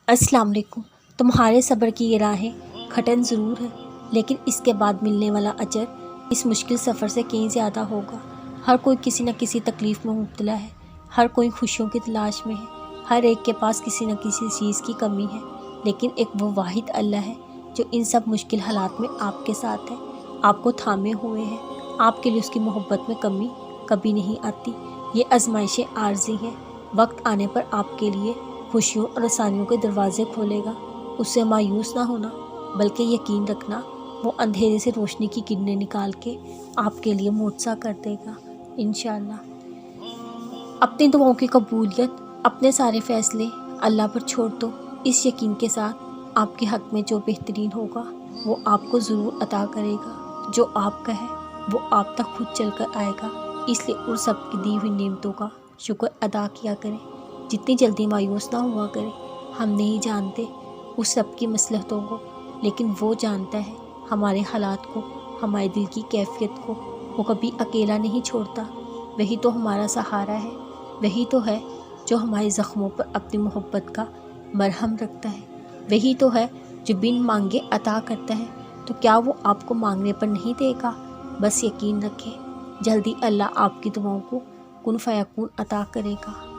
السلام علیکم۔ تمہارے صبر کی یہ راہیں کھٹن ضرور ہے، لیکن اس کے بعد ملنے والا اجر اس مشکل سفر سے کہیں زیادہ ہوگا۔ ہر کوئی کسی نہ کسی تکلیف میں مبتلا ہے، ہر کوئی خوشیوں کی تلاش میں ہے، ہر ایک کے پاس کسی نہ کسی چیز کی کمی ہے، لیکن ایک وہ واحد اللہ ہے جو ان سب مشکل حالات میں آپ کے ساتھ ہے، آپ کو تھامے ہوئے ہے۔ آپ کے لیے اس کی محبت میں کمی کبھی نہیں آتی۔ یہ آزمائشیں عارضی ہیں، وقت آنے پر آپ کے لیے خوشیوں اور آسانیوں کے دروازے کھولے گا۔ اس سے مایوس نہ ہونا، بلکہ یقین رکھنا وہ اندھیرے سے روشنی کی کرنیں نکال کے آپ کے لیے معجزہ کر دے گا انشاءاللہ۔ اپنی دعاؤں کی قبولیت، اپنے سارے فیصلے اللہ پر چھوڑ دو، اس یقین کے ساتھ آپ کے حق میں جو بہترین ہوگا وہ آپ کو ضرور عطا کرے گا۔ جو آپ کا ہے وہ آپ تک خود چل کر آئے گا، اس لیے ان سب کی دی ہوئی نعمتوں کا شکر ادا کیا کریں۔ جتنی جلدی مایوس نہ ہوا کریں۔ ہم نہیں جانتے اس سب کی مصلحتوں کو، لیکن وہ جانتا ہے ہمارے حالات کو، ہمارے دل کی کیفیت کو۔ وہ کبھی اکیلا نہیں چھوڑتا۔ وہی تو ہمارا سہارا ہے، وہی تو ہے جو ہمارے زخموں پر اپنی محبت کا مرہم رکھتا ہے، وہی تو ہے جو بن مانگے عطا کرتا ہے۔ تو کیا وہ آپ کو مانگنے پر نہیں دے گا؟ بس یقین رکھیں، جلدی اللہ آپ کی دعاؤں کو کن فیکون عطا کرے گا۔